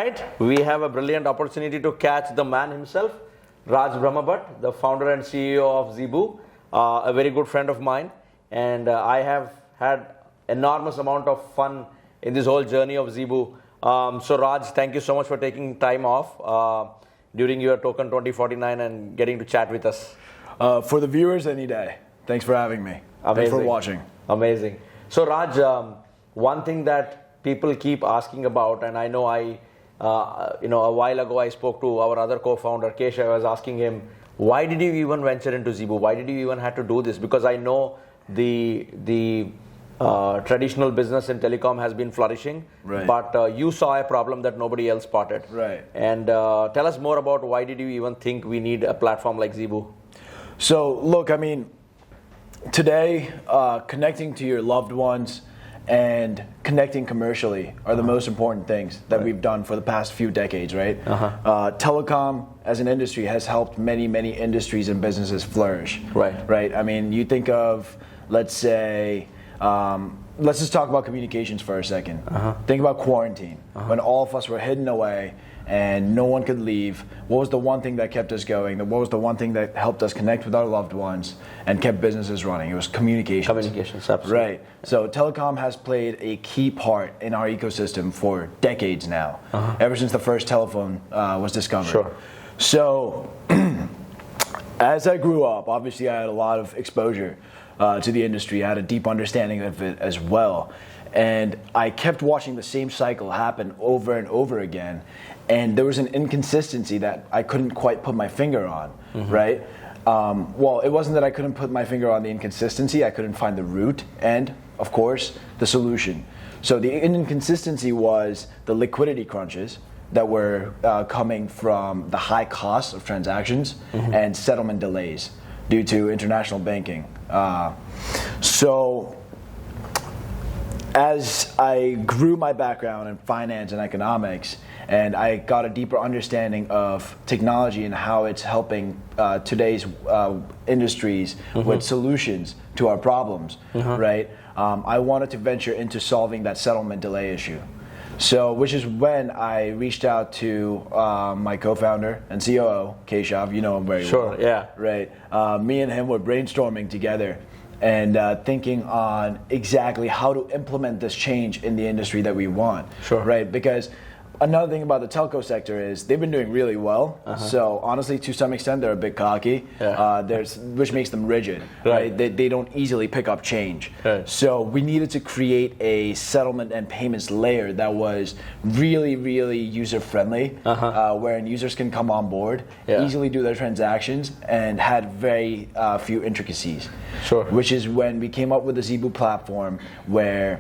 right, we have a brilliant opportunity to catch the man himself, Raj Brahmbhatt, the founder and CEO of Zebu, a very good friend of mine, and I have had enormous amount of fun in this whole journey of Zebu. So Raj, thank you so much for taking time off during your Token 2049 and getting to chat with us. For the viewers, any day. Thanks for having me. Amazing. Thanks for watching. Amazing. So Raj, one thing that people keep asking about, and I know a while ago I spoke to our other co-founder Keshav. I was asking him, why did you even venture into Zebu? Why did you even have to do this? Because I know the traditional business in telecom has been flourishing, right. But you saw a problem that nobody else spotted. Right. And tell us more about why did you even think we need a platform like Zebu? So look, I mean, today connecting to your loved ones and connecting commercially are the most important things that we've done for the past few decades, right? Telecom as an industry has helped many industries and businesses flourish. Right. I mean, you think of, let's say, let's just talk about communications for a second. Think about quarantine. When all of us were hidden away and no one could leave, what was the one thing that kept us going? What was the one thing that helped us connect with our loved ones and kept businesses running? It was communications. Communications, absolutely. Right. So telecom has played a key part in our ecosystem for decades now, ever since the first telephone was discovered. Sure. So as I grew up, obviously I had a lot of exposure to the industry. I had a deep understanding of it as well. And I kept watching the same cycle happen over and over again. And there was an inconsistency that I couldn't quite put my finger on, right? Well, it wasn't that I couldn't put my finger on the inconsistency. I couldn't find the root and, of course, the solution. So the inconsistency was the liquidity crunches that were coming from the high cost of transactions and settlement delays due to international banking. So as I grew my background in finance and economics, and I got a deeper understanding of technology and how it's helping today's industries with solutions to our problems, right? I wanted to venture into solving that settlement delay issue. So, which is when I reached out to my co-founder and COO, Keshav. You know him very well. Sure, yeah. Right. Me and him were brainstorming together and thinking on exactly how to implement this change in the industry that we want. Sure. Right. Because another thing about the telco sector is they've been doing really well. So honestly, to some extent, they're a bit cocky, which makes them rigid. Right? They don't easily pick up change. Right. So we needed to create a settlement and payments layer that was really user-friendly, wherein users can come on board, easily do their transactions, and had very few intricacies. Sure. Which is when we came up with the Zebu platform, where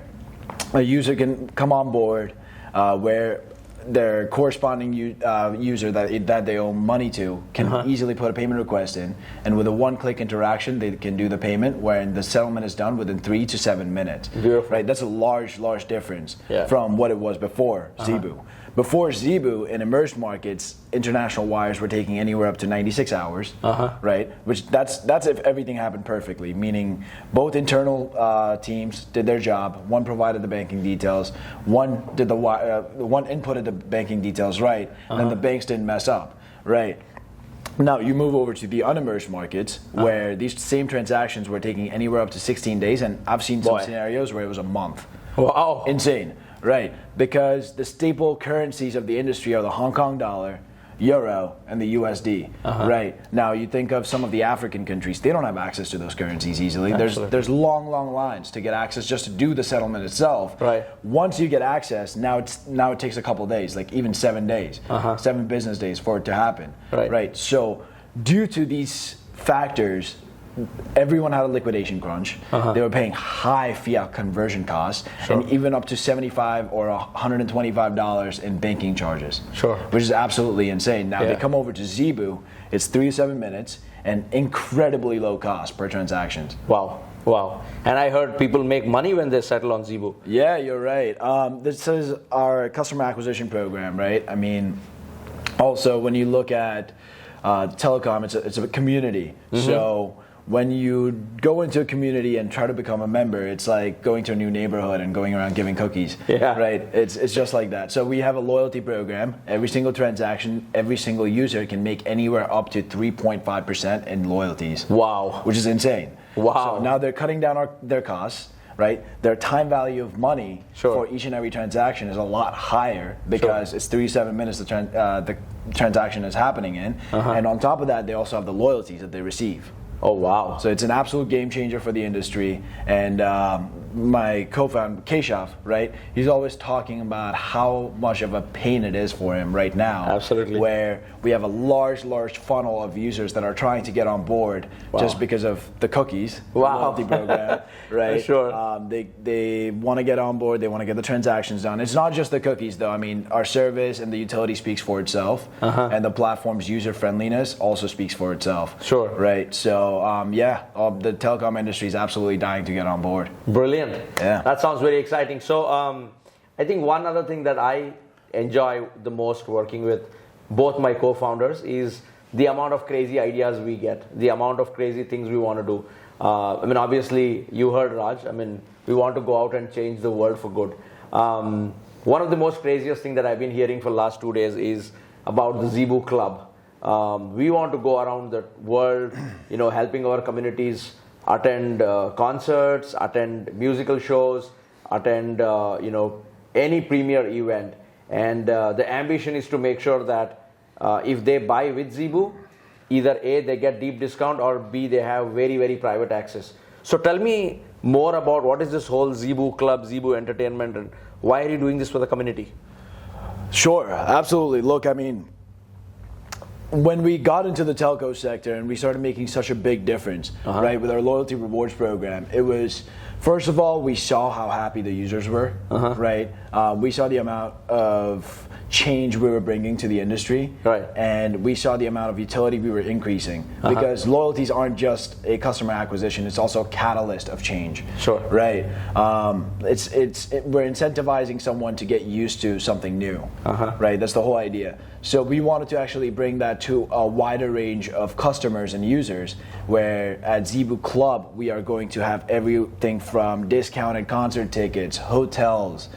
a user can come on board, where their corresponding user that they owe money to can easily put a payment request in, and with a one-click interaction, they can do the payment, wherein the settlement is done within 3 to 7 minutes. Beautiful. Right? That's a large difference from what it was before Zebu. Before Zebu, in emerged markets, international wires were taking anywhere up to 96 hours, right? Which that's if everything happened perfectly, meaning both internal teams did their job. One provided the banking details, one did one inputted the banking details right, and then the banks didn't mess up, right? Now you move over to the unemerged markets where these same transactions were taking anywhere up to 16 days, and I've seen some scenarios where it was a month. Wow. Insane. Right, because the staple currencies of the industry are the Hong Kong dollar, euro, and the USD. Right, now you think of some of the African countries, they don't have access to those currencies easily. There's long lines to get access just to do the settlement itself. Right. Once you get access, now it takes a couple days, like even 7 days, 7 business days for it to happen. Right, so due to these factors, everyone had a liquidation crunch. They were paying high fiat conversion costs, and even up to $75 or $125 in banking charges. Which is absolutely insane. Now they come over to Zebu, it's 3 to 7 minutes and incredibly low cost per transactions. Wow. And I heard people make money when they settle on Zebu. Yeah, you're right. This is our customer acquisition program, right? I mean, also when you look at telecom, it's a community. So when you go into a community and try to become a member, it's like going to a new neighborhood and going around giving cookies. Yeah. Right? It's just like that. So we have a loyalty program. Every single transaction, every single user can make anywhere up to 3.5% in loyalties. Wow. Which is insane. Wow. So now they're cutting down their costs. Right, their time value of money Sure. for each and every transaction is a lot higher because it's 37 minutes the transaction is happening in, and on top of that, they also have the loyalties that they receive. Oh, wow. So it's an absolute game changer for the industry. And my co-founder, Keshav, right, he's always talking about how much of a pain it is for him right now. Absolutely. Where we have a large funnel of users that are trying to get on board just because of the cookies, Wow. loyalty program, right? Sure. They want to get on board. They want to get the transactions done. It's not just the cookies, though. I mean, our service and the utility speaks for itself, and the platform's user friendliness also speaks for itself. Sure. Right. So the telecom industry is absolutely dying to get on board. Brilliant. Yeah. That sounds very exciting. So I think one other thing that I enjoy the most working with both my co-founders is the amount of crazy ideas we get, the amount of crazy things we want to do. I mean, obviously, you heard Raj. I mean, we want to go out and change the world for good. One of the most craziest thing that I've been hearing for the last 2 days is about the Zebu Club. We want to go around the world, helping our communities attend concerts, attend musical shows, attend, any premier event. And the ambition is to make sure that if they buy with Zebu, either A, they get deep discount, or B, they have very, very private access. So tell me more about what is this whole Zebu Club, Zebu Entertainment, and why are you doing this for the community? Sure, absolutely. Look, I mean, when we got into the telco sector and we started making such a big difference, right, with our loyalty rewards program, it was, first of all, we saw how happy the users were, right? We saw the amount of change we were bringing to the industry, right, and we saw the amount of utility we were increasing, because loyalties aren't just a customer acquisition, it's also a catalyst of change. Sure. Right. We're incentivizing someone to get used to something new, right? That's the whole idea. So we wanted to actually bring that to a wider range of customers and users, where at Zebu Club, we are going to have everything from discounted concert tickets, hotels,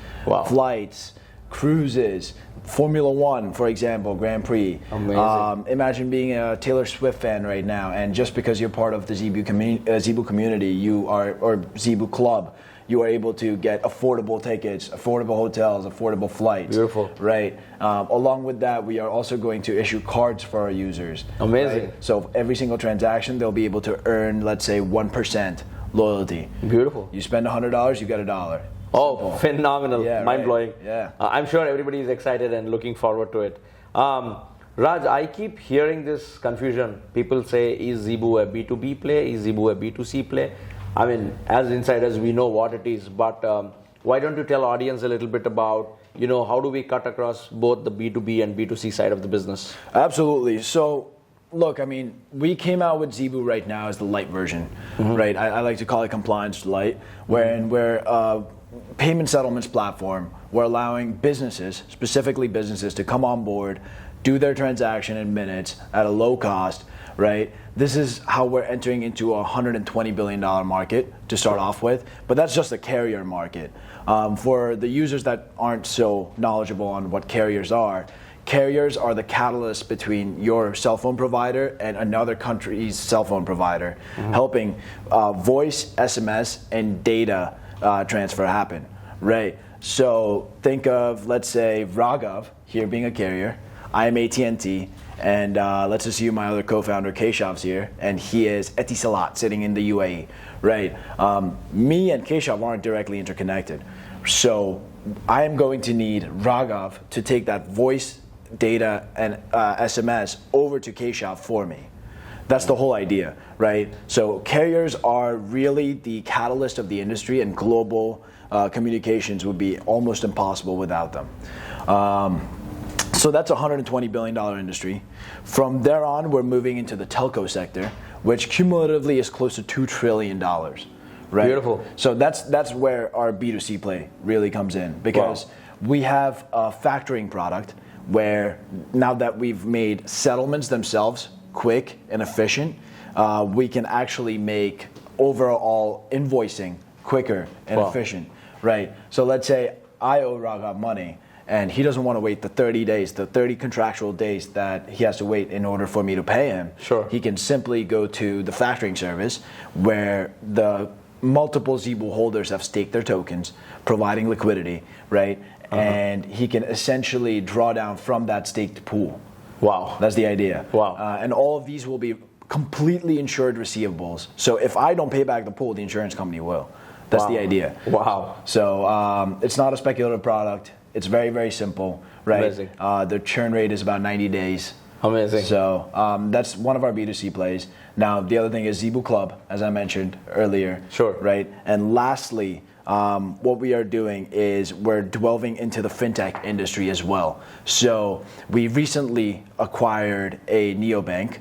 flights, cruises, Formula One, for example, Grand Prix. Amazing. Imagine being a Taylor Swift fan right now, and just because you're part of the Zebu community, or Zebu Club, you are able to get affordable tickets, affordable hotels, affordable flights. Beautiful. Right. Along with that, we are also going to issue cards for our users. Amazing. Right? So every single transaction, they'll be able to earn, let's say, 1% loyalty. Beautiful. You spend $100, you get $1. Oh, Simple. phenomenal. Yeah, mind-blowing. right. Yeah. I'm sure everybody is excited and looking forward to it. Raj, I keep hearing this confusion. People say, is Zebu a B2B play? Is Zebu a B2C play? I mean, as insiders, we know what it is, but why don't you tell audience a little bit about, how do we cut across both the B2B and B2C side of the business? Absolutely. So, look, I mean, we came out with Zebu right now as the light version, right? I like to call it compliance light, wherein we're a payment settlements platform. We're allowing businesses, specifically businesses, to come on board, do their transaction in minutes at a low cost, right? This is how we're entering into a $120 billion market to start off with, but that's just the carrier market. For the users that aren't so knowledgeable on what carriers are the catalyst between your cell phone provider and another country's cell phone provider, helping voice, SMS, and data transfer happen, right? So think of, let's say, Raghav here being a carrier, I am AT&T, and let's assume my other co-founder, Keshav's here, and he is Etisalat, sitting in the UAE, right? Me and Keshav aren't directly interconnected. So I am going to need Raghav to take that voice, data, and SMS over to Keshav for me. That's the whole idea, right? So carriers are really the catalyst of the industry, and global communications would be almost impossible without them. So that's a $120 billion industry. From there on, we're moving into the telco sector, which cumulatively is close to $2 trillion, right? Beautiful. So that's where our B2C play really comes in, because we have a factoring product where, now that we've made settlements themselves quick and efficient, we can actually make overall invoicing quicker and efficient, right? So let's say I owe Raghav money, and he doesn't want to wait the 30 days, the 30 contractual days that he has to wait in order for me to pay him. Sure. He can simply go to the factoring service where the multiple Zebu holders have staked their tokens, providing liquidity, right? And he can essentially draw down from that staked pool. Wow. That's the idea. Wow. And all of these will be completely insured receivables. So if I don't pay back the pool, the insurance company will. That's the idea. Wow. So it's not a speculative product. It's very, very simple, right? Amazing. The churn rate is about 90 days. Amazing. So that's one of our B2C plays. Now, the other thing is Zebu Club, as I mentioned earlier. Sure. Right? And lastly, what we are doing is we're delving into the fintech industry as well. So we recently acquired a neobank.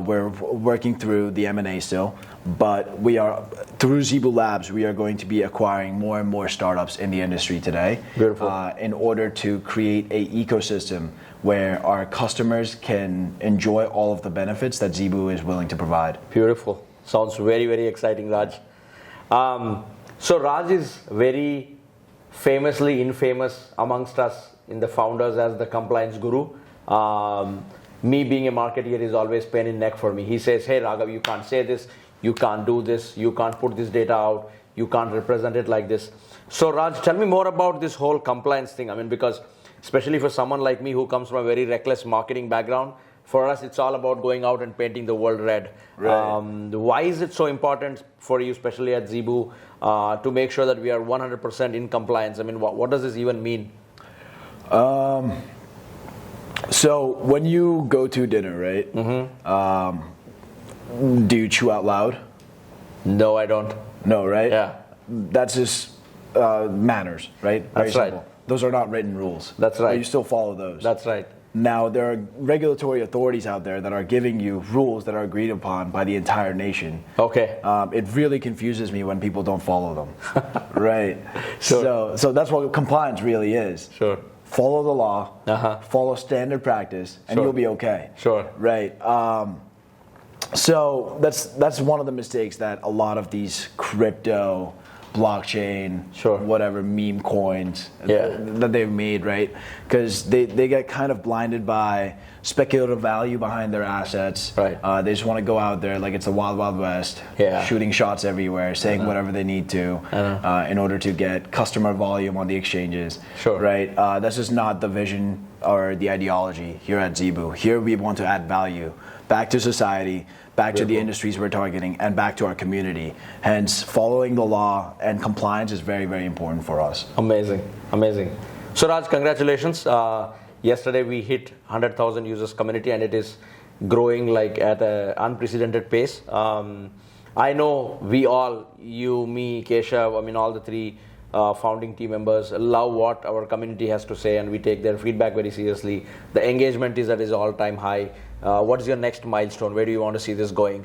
We're working through the M&A still, but we are, through Zebu Labs, we are going to be acquiring more and more startups in the industry today. Beautiful. In order to create a ecosystem where our customers can enjoy all of the benefits that Zebu is willing to provide. Beautiful. Sounds very, very exciting, Raj. So Raj is very famously infamous amongst us in the founders as the compliance guru. Me being a marketeer is always pain in neck for me. He says, hey Raghav, you can't say this, you can't do this, you can't put this data out, you can't represent it like this. So Raj, tell me more about this whole compliance thing. I mean, because especially for someone like me who comes from a very reckless marketing background, for us it's all about going out and painting the world red. Right. Why is it so important for you, especially at Zebu, to make sure that we are 100% in compliance? I mean, what does this even mean? So when you go to dinner, right? Do you chew out loud? No, I don't. No, right? Yeah. That's just manners, right? That's Very right. simple. Those are not written rules. That's right. But you still follow those. That's right. Now, there are regulatory authorities out there that are giving you rules that are agreed upon by the entire nation. Okay. It really confuses me when people don't follow them. Right. Sure. So that's what compliance really is. Sure. Follow the law, follow standard practice, and Sure. you'll be okay. Sure. Right. So that's one of the mistakes that a lot of these crypto, blockchain, Sure. whatever meme coins Yeah. that they've made, right? Because they get kind of blinded by speculative value behind their assets. Right. They just want to go out there like it's the Wild Wild West, Yeah. shooting shots everywhere, saying whatever they need to in order to get customer volume on the exchanges. Sure. Right. This is not the vision or the ideology here at Zebu. Here we want to add value back to society, back to the industries we're targeting, and back to our community. Hence, following the law and compliance is very, very important for us. Amazing. Amazing. So Raj, congratulations. Yesterday we hit 100,000 users community, and it is growing like at an unprecedented pace. I know we all, you, me, Keshav, I mean all the three founding team members love what our community has to say, and we take their feedback very seriously. The engagement is at its all-time high. What is your next milestone? Where do you want to see this going?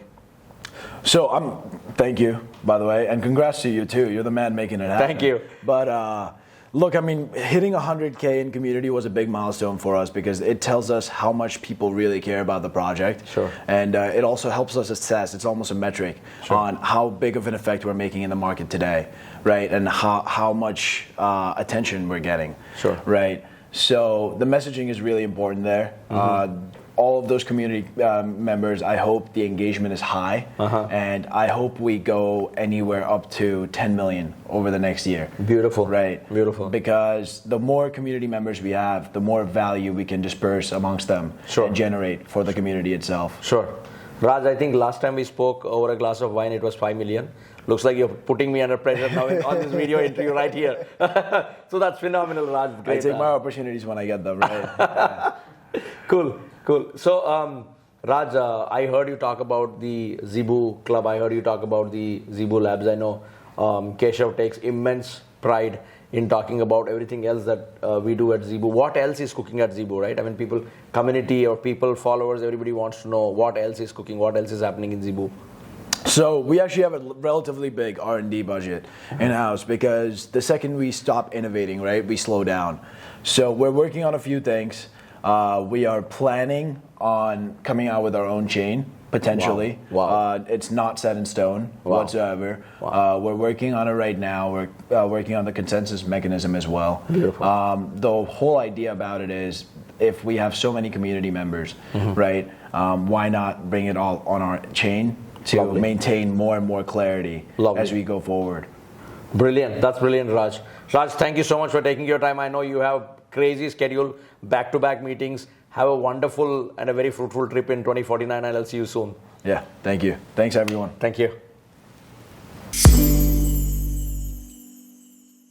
So thank you, by the way, and congrats to you too. You're the man making it happen. Thank you. But look, I mean, hitting 100K in community was a big milestone for us because it tells us how much people really care about the project. Sure. And it also helps us assess, it's almost a metric on how big of an effect we're making in the market today, right? And how much attention we're getting. Sure. Right. So the messaging is really important there. All of those community members, I hope the engagement is high, and I hope we go anywhere up to 10 million over the next year. Beautiful. Right. Beautiful. Because the more community members we have, the more value we can disperse amongst them and generate for the community itself. Sure. Raj, I think last time we spoke over a glass of wine, it was 5 million. Looks like you're putting me under pressure now on this video interview right here. So that's phenomenal, Raj. Great. I take my opportunities when I get them, right? Cool. So, Raj, I heard you talk about the Zebu Club. I heard you talk about the Zebu Labs. I know Keshav takes immense pride in talking about everything else that we do at Zebu. What else is cooking at Zebu, right? I mean, people, community or people, followers, everybody wants to know what else is cooking, what else is happening in Zebu. So we actually have a relatively big R&D budget in-house because the second we stop innovating, right, we slow down. So we're working on a few things. We are planning on coming out with our own chain potentially. Wow. It's not set in stone whatsoever. We're working on it right now. We're working on the consensus mechanism as well. Beautiful. The whole idea about it is, if we have so many community members, right, why not bring it all on our chain to maintain more and more clarity as we go forward? Brilliant. That's brilliant, Raj. Raj, thank you so much for taking your time. I know you have crazy schedule, back-to-back meetings. Have a wonderful and a very fruitful trip in 2049, and I'll see you soon. Yeah, thank you. Thanks, everyone. Thank you.